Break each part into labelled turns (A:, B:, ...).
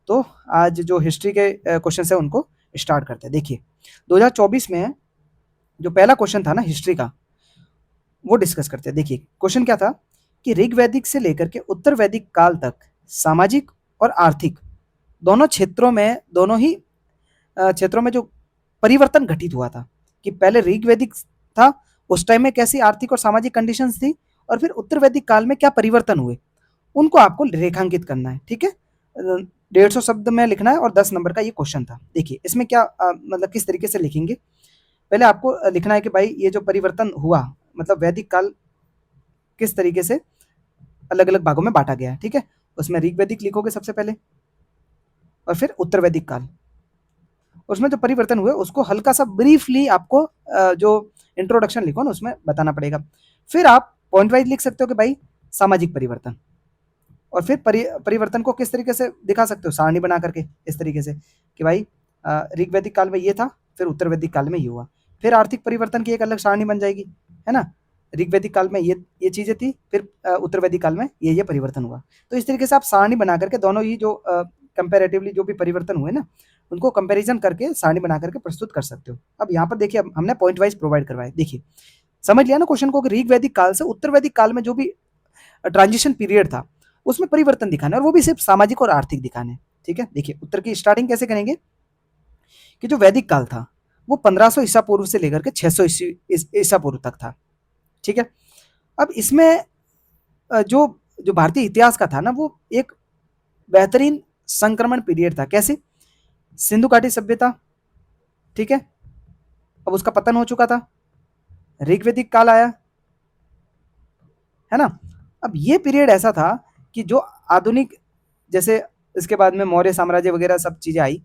A: तो आज जो हिस्ट्री के क्वेश्चन है उनको स्टार्ट करते हैं। देखिए 2024 में जो पहला क्वेश्चन था ना हिस्ट्री का, वो डिस्कस करते हैं। देखिए क्वेश्चन क्या था कि ऋग्वैदिक से लेकर के उत्तर वैदिक काल तक सामाजिक और आर्थिक दोनों क्षेत्रों में, दोनों ही क्षेत्रों में जो परिवर्तन घटित हुआ था, कि पहले ऋग्वैदिक था उस टाइम में कैसी आर्थिक और सामाजिक कंडीशंस थी, और फिर उत्तर वैदिक काल में क्या परिवर्तन हुए, उनको आपको रेखांकित करना है। ठीक है, 150 शब्द में लिखना है और 10 नंबर का ये क्वेश्चन था। देखिए इसमें क्या मतलब किस तरीके से लिखेंगे, पहले आपको लिखना है कि भाई ये जो परिवर्तन हुआ, मतलब वैदिक काल किस तरीके से अलग अलग भागों में बांटा गया है। ठीक है, उसमें ऋग्वैदिक लिखोगे सबसे पहले, और फिर उत्तर वैदिक काल, उसमें जो परिवर्तन हुए उसको हल्का सा ब्रीफली आपको जो इंट्रोडक्शन लिखो ना उसमें बताना पड़ेगा। फिर आप पॉइंट वाइज लिख सकते हो कि भाई सामाजिक परिवर्तन, और फिर परिवर्तन को किस तरीके से दिखा सकते हो, सारणी बना करके इस तरीके से कि भाई ऋग्वैदिक काल में ये था, फिर उत्तर वैदिक काल में ये हुआ, फिर आर्थिक परिवर्तन की एक अलग सारणी बन जाएगी, है ना। ऋग्वैदिक काल में ये चीजें थी, फिर उत्तर वैदिक काल में ये परिवर्तन हुआ। तो इस तरीके से आप सारणी बना करके दोनों ही जो कंपेरेटिवली जो भी परिवर्तन हुए ना, उनको कंपैरिजन करके सारणी बना करके प्रस्तुत कर सकते हो। अब यहाँ पर देखिए हमने पॉइंट वाइज प्रोवाइड करवाए। देखिए समझ लिया ना क्वेश्चन को कि ऋग्वैदिक काल से उत्तर वैदिक काल में जो भी ट्रांजिशन पीरियड था उसमें परिवर्तन दिखाना है, और वो भी सिर्फ सामाजिक और आर्थिक दिखाने हैं। ठीक है, देखिए उत्तर की स्टार्टिंग कैसे करेंगे कि जो वैदिक काल था वो 1500 ईसा पूर्व से लेकर के 600 ईसा पूर्व तक था। ठीक है, अब इसमें जो जो भारतीय इतिहास का था ना, वो एक बेहतरीन संक्रमण पीरियड था। कैसे, सिंधु घाटी सभ्यता, ठीक है, अब उसका पतन हो चुका था, ऋग्वैदिक काल आया, है ना। अब ये पीरियड ऐसा था कि जो आधुनिक, जैसे इसके बाद में मौर्य साम्राज्य वगैरह सब चीजें आई,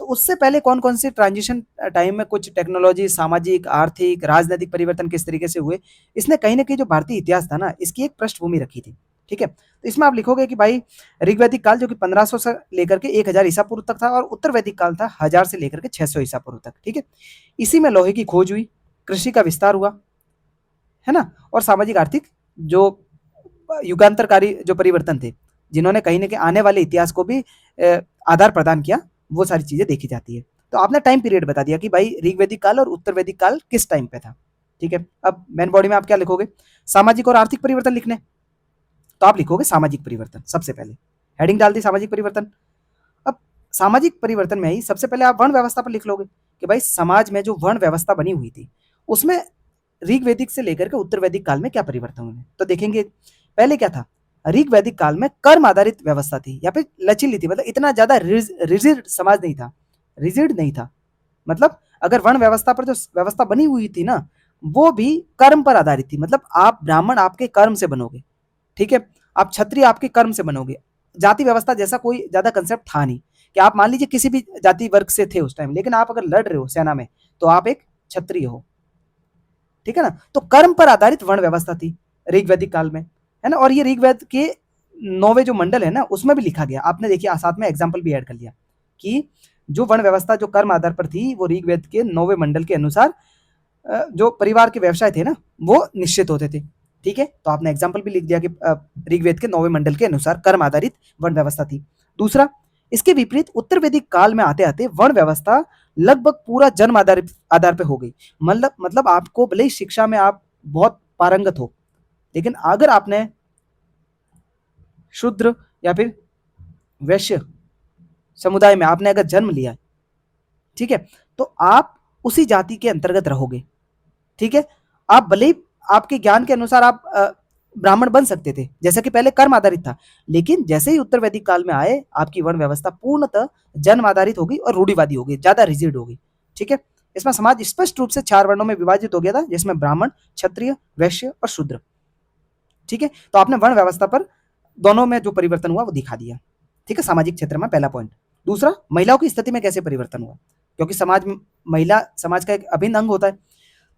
A: तो उससे पहले कौन कौन से ट्रांजिशन टाइम में कुछ टेक्नोलॉजी, सामाजिक, आर्थिक, राजनीतिक परिवर्तन किस तरीके से हुए, इसने कहीं ना कहीं जो भारतीय इतिहास था ना इसकी एक पृष्ठभूमि रखी थी। ठीक है, तो इसमें आप लिखोगे कि भाई ऋग्वैदिक काल जो कि 1500 से लेकर के 1000 ईसा पूर्व तक था, और उत्तर वैदिक काल था 1000 से लेकर के 600 ईसा पूर्व तक। ठीक है, इसी में लोहे की खोज हुई, कृषि का विस्तार हुआ, है ना, और सामाजिक आर्थिक जो युगांतरकारी जो परिवर्तन थे, जिन्होंने कहीं ना कहीं आने वाले इतिहास को भी आधार प्रदान किया, वो सारी चीजें देखी जाती है। तो आपने टाइम पीरियड बता दिया कि भाई ऋग्वैदिक काल और उत्तर वैदिक काल किस टाइम पे था। ठीक है, अब मेन बॉडी में आप क्या लिखोगे, सामाजिक और आर्थिक परिवर्तन लिखने, तो आप लिखोगे सामाजिक परिवर्तन सबसे पहले, हेडिंग डाल दी सामाजिक परिवर्तन। अब सामाजिक परिवर्तन में ही सबसे पहले आप वर्ण व्यवस्था पर लिख लोगे कि भाई समाज में जो वर्ण व्यवस्था बनी हुई थी उसमें ऋग्वैदिक से लेकर के उत्तर वैदिक काल में क्या परिवर्तन हुए। तो देखेंगे पहले क्या था, ऋग्वैदिक काल में कर्म आधारित व्यवस्था थी, या फिर लचीली थी, मतलब इतना ज्यादा रिजिड समाज नहीं था, रिजिड नहीं था। मतलब अगर वर्ण व्यवस्था पर जो व्यवस्था बनी हुई थी ना, वो भी कर्म पर आधारित थी, मतलब आप ब्राह्मण आपके कर्म से बनोगे, ठीक है, आप क्षत्रिय आपके कर्म से बनोगे। जाति व्यवस्था जैसा कोई ज्यादा कंसेप्ट था नहीं, कि आप मान लीजिए किसी भी जाति वर्ग से थे उस टाइम, लेकिन आप अगर लड़ रहे हो सेना में तो आप एक क्षत्रिय हो। ठीक है ना, तो कर्म पर आधारित वर्ण व्यवस्था थी ऋग्वैदिक काल में, है ना। और ये ऋग्वेद के 9वें जो मंडल है ना उसमें भी लिखा गया, आपने देखिए साथ में एग्जाम्पल भी ऐड कर लिया कि जो वर्ण व्यवस्था जो कर्म आधार पर थी वो ऋग्वेद के 9वें मंडल के अनुसार जो परिवार के व्यवसाय थे ना वो निश्चित होते थे। ठीक है, तो आपने एग्जाम्पल भी लिख दिया कि ऋग्वेद के 9वें मंडल के अनुसार कर्म आधारित वर्ण व्यवस्था थी। दूसरा, इसके विपरीत उत्तर वैदिक काल में आते आते वर्ण व्यवस्था लगभग पूरा जन्म आधार पे हो गई। मतलब आपको भले ही शिक्षा में आप बहुत पारंगत हो, लेकिन अगर आपने शूद्र या फिर वैश्य समुदाय में आपने अगर जन्म लिया, ठीक है, तो आप उसी जाति के अंतर्गत रहोगे। ठीक है, आप भले ही आपके ज्ञान के अनुसार आप ब्राह्मण बन सकते थे, जैसा कि पहले कर्म आधारित था, लेकिन जैसे ही उत्तर वैदिक काल में आए आपकी वर्ण व्यवस्था पूर्णतः जन्म आधारित होगी और रूढ़िवादी होगी, ज्यादा रिजिड होगी। ठीक है, इसमें समाज स्पष्ट रूप से 4 वर्णों में विभाजित हो गया था, जिसमें ब्राह्मण, क्षत्रिय, वैश्य और शूद्र। ठीक है, तो आपने वर्ण व्यवस्था पर दोनों में जो परिवर्तन हुआ वो दिखा दिया। ठीक है, सामाजिक क्षेत्र में पहला पॉइंट। दूसरा, महिलाओं की स्थिति में कैसे परिवर्तन हुआ, क्योंकि समाज में महिला समाज का एक अभिन्न अंग होता है।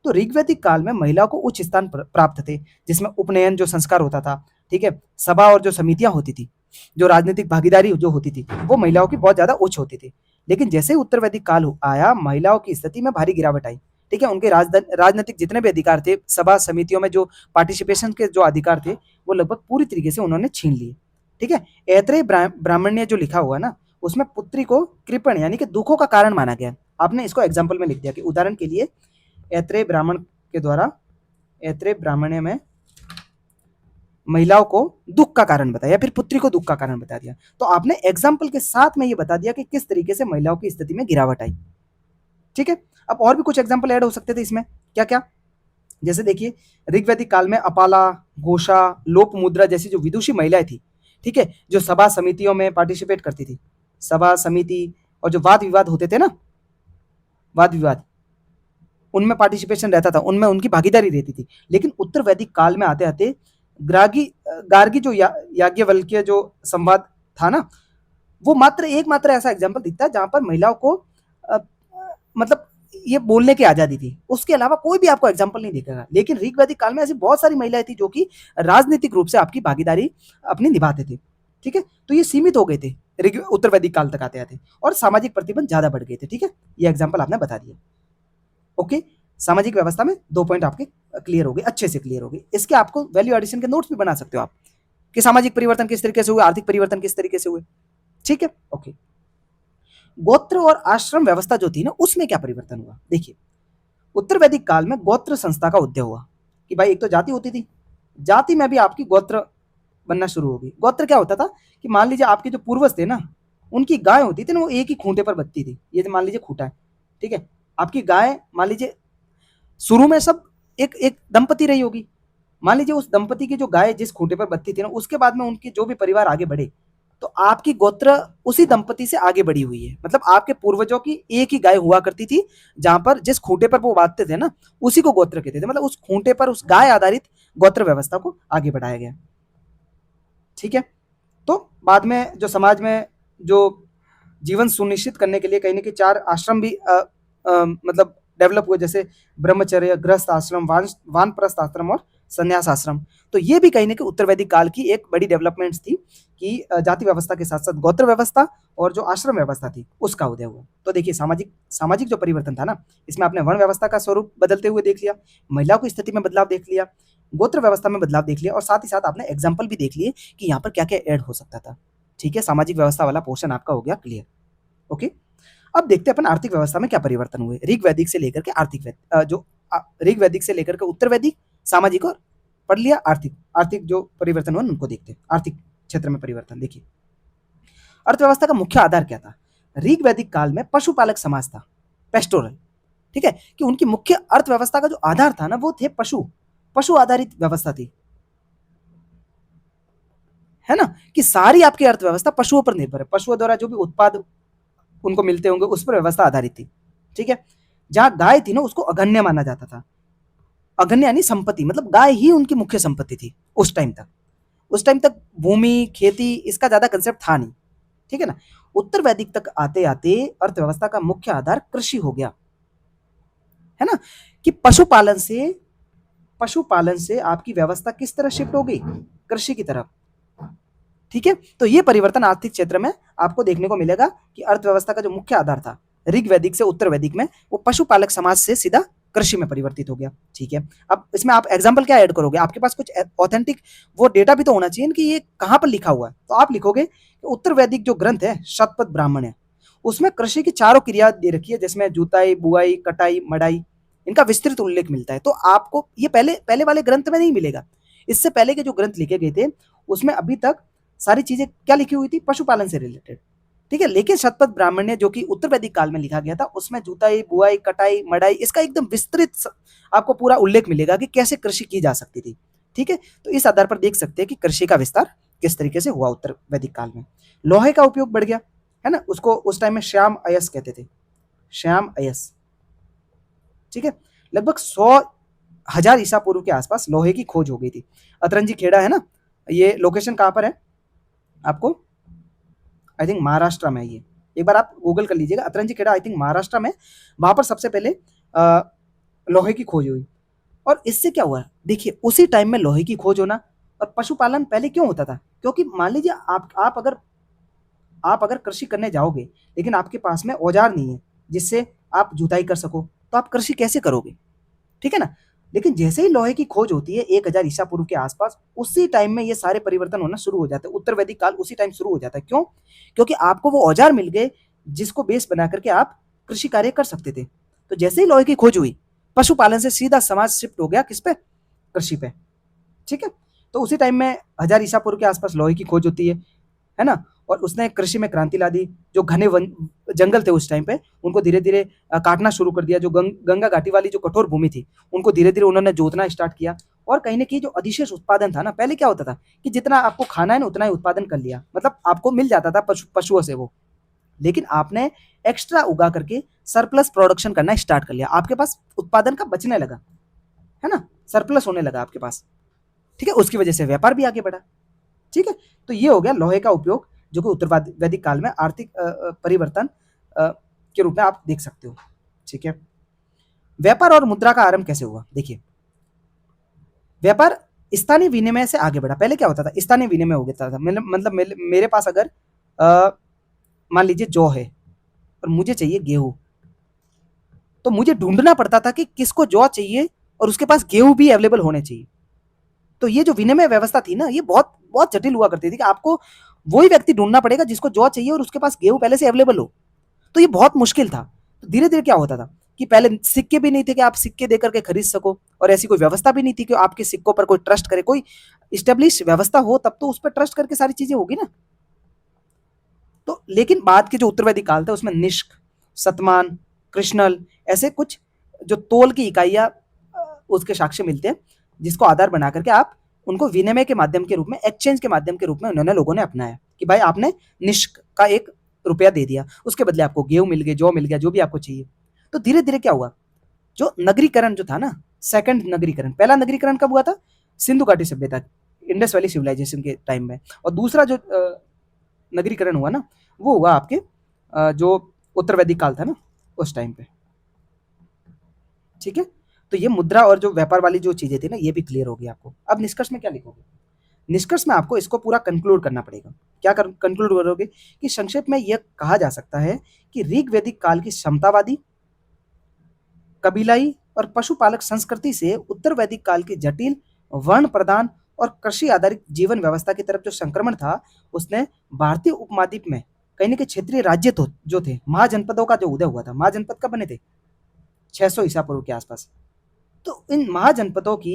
A: तो ऋग्वैदिक काल में महिलाओं को उच्च स्थान प्राप्त थे, जिसमें उपनयन जो संस्कार होता था, ठीक है, सभा और जो समितियां होती थी, जो राजनीतिक भागीदारी जो होती थी, वो महिलाओं की बहुत ज्यादा उच्च होती थी। लेकिन जैसे ही उत्तर वैदिक काल आया, महिलाओं की स्थिति में भारी गिरावट आई। ठीक है, उनके राजनीतिक जितने भी अधिकार थे, सभा समितियों में जो पार्टिसिपेशन के जो अधिकार थे, वो लगभग पूरी तरीके से उन्होंने छीन लिए। ठीक है, ऐत्रेय ब्राह्मण्य जो लिखा हुआ ना, उसमें पुत्री को कृपण यानी कि दुखों का कारण माना गया। आपने इसको एग्जाम्पल में लिख दिया कि उदाहरण के लिए ऐत्रेय ब्राह्मण के द्वारा ऐत्रेय ब्राह्मण्य में महिलाओं को दुख का कारण बताया या फिर पुत्री को दुख का कारण बता दिया। तो आपने एग्जाम्पल के साथ में ये बता दिया कि किस तरीके से महिलाओं की स्थिति में गिरावट आई। ठीक है, अब और भी कुछ एग्जाम्पल ऐड हो सकते थे इसमें। क्या क्या? जैसे देखिए, ऋग्वैदिक काल में अपाला, घोषा, लोपमुद्रा जैसी जो विदुषी महिलाएं थी, ठीक है, जो सभा समितियों में पार्टिसिपेट करती थी, सभा समिति और जो वाद विवाद होते थे ना, वाद विवाद, उनमें पार्टिसिपेशन रहता था, उनमें उनकी भागीदारी रहती थी। लेकिन उत्तर वैदिक काल में आते आते ग्रागी गार्गी जो याज्ञवल्क्य जो संवाद था ना, वो मात्र एकमात्र ऐसा एग्जाम्पल दिखता है जहां पर महिलाओं को अ, मतलब ये बोलने की आजादी थी। उसके अलावा कोई भी आपको एग्जाम्पल नहीं दिखेगा। लेकिन ऋग्वैदिक काल में ऐसी बहुत सारी महिलाएं थी जो कि राजनीतिक रूप से आपकी भागीदारी अपनी निभाते थे। ठीक है, तो ये सीमित हो गए थे उत्तर वैदिक काल तक आते आते, और सामाजिक प्रतिबंध ज्यादा बढ़ गए थे। ठीक है, ये एग्जाम्पल आपने बता दिया। ओके, सामाजिक व्यवस्था में 2 पॉइंट आपके क्लियर हो गए, अच्छे से क्लियर हो गए। इसके आपको वैल्यू एडिशन के नोट्स भी बना सकते हो आप कि सामाजिक परिवर्तन किस तरीके से हुए, आर्थिक परिवर्तन किस तरीके से हुए। ठीक है, ओके। गोत्र और आश्रम व्यवस्था जो थी ना, उसमें क्या परिवर्तन हुआ? देखिए, उत्तर वैदिक काल में गोत्र संस्था का उदय हुआ कि भाई एक तो जाति होती थी, जाति में भी आपकी गोत्र बनना शुरू होगी। गोत्र क्या होता था कि मान लीजिए आपके जो पूर्वज थे ना, उनकी गाय होती थी ना, वो एक ही खूंटे पर बत्ती थी। ये मान लीजिए खूंटा है, ठीक है, आपकी गाय मान लीजिए शुरू में सब एक एक दंपति रही होगी। मान लीजिए उस दंपति की जो गाय जिस खूंटे पर बत्ती थी ना, उसके बाद में उनके जो भी परिवार आगे बढ़े, तो आपकी गोत्र उसी दंपति से आगे बढ़ी हुई है। मतलब आपके पूर्वजों की एक ही गाय हुआ करती थी, जहां पर जिस खूंटे पर वो बांधते थे ना, उसी को गोत्र कहते थे। मतलब उस खूंटे पर उस गाय आधारित गोत्र व्यवस्था को आगे बढ़ाया गया। ठीक है, तो बाद में जो समाज में जो जीवन सुनिश्चित करने के लिए कहीं ना कहीं 4 आश्रम भी मतलब डेवलप हुए, जैसे ब्रह्मचर्य, गृहस्थ आश्रम, वानप्रस्थ आश्रम और संन्यास आश्रम। तो ये भी कहीं ना कहीं उत्तर वैदिक काल की एक बड़ी डेवलपमेंट्स थी कि जाति व्यवस्था के साथ साथ गोत्र व्यवस्था और जो आश्रम व्यवस्था थी उसका उदय हुआ। तो देखिए, सामाजिक सामाजिक जो परिवर्तन था ना, इसमें आपने वर्ण व्यवस्था का स्वरूप बदलते हुए देख लिया, महिलाओं की स्थिति में बदलाव देख लिया, गोत्र व्यवस्था में बदलाव देख लिया, और साथ ही साथ आपने एग्जाम्पल भी देख लिए कि यहाँ पर क्या क्या ऐड हो सकता था। ठीक है, सामाजिक व्यवस्था वाला पोर्शन आपका हो गया क्लियर। ओके, अब देखते हैं अपन आर्थिक व्यवस्था में क्या परिवर्तन हुए ऋग वैदिक से लेकर के ऋग वैदिक से लेकर के उत्तर वैदिक, सामाजिक और पढ़ लिया आर्थिक। आर्थिक जो परिवर्तन हुआ उनको देखते हैं। आर्थिक क्षेत्र में परिवर्तन देखिए, अर्थव्यवस्था का मुख्य आधार क्या था? ऋग वैदिक काल में पशुपालक समाज था, पेस्टोरल। ठीक है, कि उनकी मुख्य अर्थव्यवस्था का जो आधार था ना, वो थे पशु, पशु आधारित व्यवस्था थी, है ना, कि सारी आपकी अर्थव्यवस्था पशुओं पर निर्भर है। पशुओं द्वारा जो भी उत्पाद उनको मिलते होंगे उस पर व्यवस्था आधारित थी। ठीक है, जहां गाय थी ना, उसको अगण्य माना जाता था। अगण्य यानी संपत्ति, मतलब गाय ही उनकी मुख्य संपत्ति थी उस टाइम तक। उस टाइम तक भूमि, खेती, इसका ज्यादा कंसेप्ट था नहीं। ठीक है ना। उत्तर वैदिक तक आते आते अर्थव्यवस्था का मुख्य आधार कृषि हो गया, है ना, कि पशुपालन से आपकी व्यवस्था किस तरह शिफ्ट हो गई? कृषि की तरफ। ठीक है, तो ये परिवर्तन आर्थिक क्षेत्र में आपको देखने को मिलेगा कि अर्थव्यवस्था का जो मुख्य आधार था ऋग वैदिक से उत्तर वैदिक में, वो पशुपालक समाज से सीधा कृषि में परिवर्तित हो गया। ठीक है, अब इसमें आप एग्जाम्पल क्या ऐड करोगे? आपके पास कुछ ऑथेंटिक वो डेटा भी तो होना चाहिए कि ये कहां पर लिखा हुआ है। तो आप लिखोगे कि उत्तर वैदिक जो ग्रंथ है शतपथ ब्राह्मण है, उसमें कृषि की चारों क्रिया दे रखी है, जिसमें जुताई, बुआई, कटाई, मड़ाई, इनका विस्तृत उल्लेख मिलता है। तो आपको ये पहले पहले वाले ग्रंथ में नहीं मिलेगा। इससे पहले के जो ग्रंथ लिखे गए थे उसमें अभी तक सारी चीजें क्या लिखी हुई थी? पशुपालन से रिलेटेड। ठीक है, लेकिन शतपथ ब्राह्मण्य जो कि उत्तर वैदिक काल में लिखा गया था, उसमें जुताई, बुआई, कटाई, मड़ाई, इसका एकदम विस्तृत आपको पूरा उल्लेख मिलेगा कि कैसे कृषि की जा सकती थी। ठीक है, तो इस आधार पर देख सकते हैं कि कृषि का विस्तार किस तरीके से हुआ उत्तर वैदिक काल में। लोहे का उपयोग बढ़ गया, है ना, उसको उस टाइम में श्याम अयस कहते थे, श्याम अयस। ठीक है, लगभग 100,000 ईसा पूर्व के आसपास लोहे की खोज हो गई थी। अतरंजी खेड़ा है ना, ये लोकेशन कहां पर है आपको? आई थिंक महाराष्ट्र में है ये। एक बार आप गूगल कर लीजिएगा, अतरंजी खेड़ा आई थिंक महाराष्ट्र में। वहां पर सबसे पहले लोहे की खोज हुई। और इससे क्या हुआ? देखिए, उसी टाइम में लोहे की खोज होना, और पशुपालन पहले क्यों होता था? क्योंकि मान लीजिए आप अगर कृषि करने जाओगे लेकिन आपके पास में औजार नहीं है जिससे आप जुताई कर सको, तो आप कृषि कैसे करोगे? ठीक है ना। लेकिन जैसे ही लोहे की खोज होती है 1000 ईसा पूर्व के आसपास, उसी टाइम में ये सारे परिवर्तन होना शुरू हो जाते हैं। उत्तर वैदिक काल उसी टाइम शुरू हो जाता है। क्यों? क्योंकि आपको वो औजार मिल गए जिसको बेस बना करके आप कृषि कार्य कर सकते थे। तो जैसे ही लोहे की खोज हुई, पशुपालन से सीधा समाज शिफ्ट हो गया किस पे? कृषि पे। ठीक है? तो उसी टाइम में 1000 ईसा पूर्व के आसपास लोहे की खोज होती है ना? और उसने कृषि में क्रांति ला दी। जो घने वन जंगल थे उस टाइम पे, उनको धीरे-धीरे काटना शुरू कर दिया। जो गंगा घाटी वाली जो कठोर भूमि थी, उनको धीरे-धीरे उन्होंने जोतना स्टार्ट किया। और कहीं न कहीं जो अधिशेष उत्पादन था ना, पहले क्या होता था कि जितना आपको खाना है ना, उतना ही उत्पादन कर लिया। मतलब आपको मिल जाता था पशुओं से वो। लेकिन आपने एक्स्ट्रा उगा करके सरप्लस प्रोडक्शन करना स्टार्ट कर लिया। आपके पास उत्पादन का बचने लगा, है ना? सरप्लस होने लगा आपके पास। ठीक है? उसकी वजह से व्यापार भी आगे बढ़ा। ठीक है? तो ये हो गया लोहे का उपयोग, जो कि उत्तर वैदिक काल में आर्थिक परिवर्तन के रूप में आप देख सकते हो। ठीक है? व्यापार और मुद्रा का आरंभ कैसे हुआ? देखिए, व्यापार स्थानीय विनिमय से आगे बढ़ा। पहले क्या होता था? स्थानीय विनिमय हो गया था। मतलब मेरे पास अगर मान लीजिए जौ है और मुझे चाहिए गेहूं, तो मुझे ढूंढना पड़ता था कि किसको जौ चाहिए और उसके पास गेहूं भी अवेलेबल होने चाहिए। तो ये जो विनिमय व्यवस्था थी ना, ये बहुत बहुत जटिल हुआ करती थी कि आपको वही व्यक्ति ढूंढना पड़ेगा जिसको जौ चाहिए और उसके पास गेहूं पहले से अवेलेबल हो। तो ये बहुत मुश्किल था। तो धीरे धीरे क्या होता था कि पहले सिक्के भी नहीं थे कि आप सिक्के देकर के खरीद सको, और ऐसी कोई व्यवस्था भी नहीं थी कि आपके सिक्कों पर कोई ट्रस्ट करे। कोई स्टेब्लिश व्यवस्था हो तब तो उस पर ट्रस्ट करके सारी चीजें होगी ना। तो लेकिन बाद के जो उत्तरवैदिक काल था उसमें निष्क, सतमान, कृष्णल, ऐसे कुछ जो तोल की इकाइयां उसके साक्ष्य मिलते हैं, जिसको आधार बना करके आप उनको विनिमय के माध्यम के रूप में, एक्सचेंज के माध्यम के रूप में उन्होंने लोगों ने अपनाया कि भाई आपने निष्क का 1 रुपया दे दिया, उसके बदले आपको गेहूं मिल गए, जौ मिल गया, जो भी आपको चाहिए। तो धीरे धीरे क्या हुआ, जो नगरीकरण जो था ना, सेकंड नगरीकरण, पहला नगरीकरण कब हुआ था? सिंधु घाटी सभ्यता, इंडस वैली सिविलाइजेशन के टाइम में। और दूसरा जो नगरीकरण हुआ ना, वो हुआ आपके जो उत्तर वैदिक काल था ना, उस टाइम पे। ठीक है? तो ये मुद्रा और जो व्यापार वाली जो चीजें थी ना, ये भी क्लियर होगी आपको। अब निष्कर्ष में क्या लिखोगे? निष्कर्ष में आपको इसको पूरा कंक्लूड करना पड़ेगा। क्या कंक्लूड करोगे? कि संक्षेप में यह कहा जा सकता है कि ऋग्वैदिक काल की समतावादी, कबीलाई और पशुपालक संस्कृति से उत्तर वैदिक काल की जटिल वर्ण प्रधान और कृषि आधारित जीवन व्यवस्था की तरफ जो संक्रमण था, उसने भारतीय उपमहाद्वीप में कहीं ना कहीं क्षेत्रीय राज्य तो जो थे, महाजनपदों का जो उदय हुआ था। महाजनपद कब बने थे? 600 ईसा पूर्व के आसपास। तो इन महाजनपदों की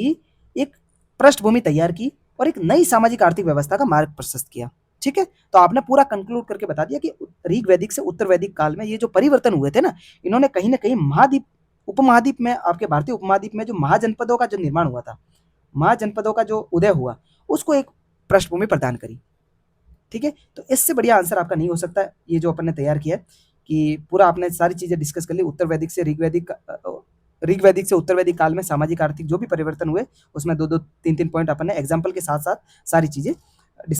A: एक पृष्ठभूमि तैयार की और एक नई सामाजिक आर्थिक व्यवस्था का मार्ग प्रशस्त किया। ठीक है? तो आपने पूरा कंक्लूड करके बता दिया कि ऋग वैदिक से उत्तर वैदिक काल में ये जो परिवर्तन हुए थे ना, इन्होंने कहीं ना कहीं महाद्वीप, उपमहाद्वीप में, आपके भारतीय उपमहाद्वीप में जो महाजनपदों का जो निर्माण हुआ था, महाजनपदों का जो उदय हुआ, उसको एक पृष्ठभूमि प्रदान करी। ठीक है? तो इससे बढ़िया आंसर आपका नहीं हो सकता। ये जो अपन ने तैयार किया है कि पूरा आपने सारी चीजें डिस्कस कर ली, उत्तर वैदिक से ऋग्वैदिक से उत्तर वैदिक काल में सामाजिक आर्थिक जो भी परिवर्तन हुए, उसमें 2-2 3-3 पॉइंट अपन ने एग्जाम्पल के साथ साथ सारी चीजें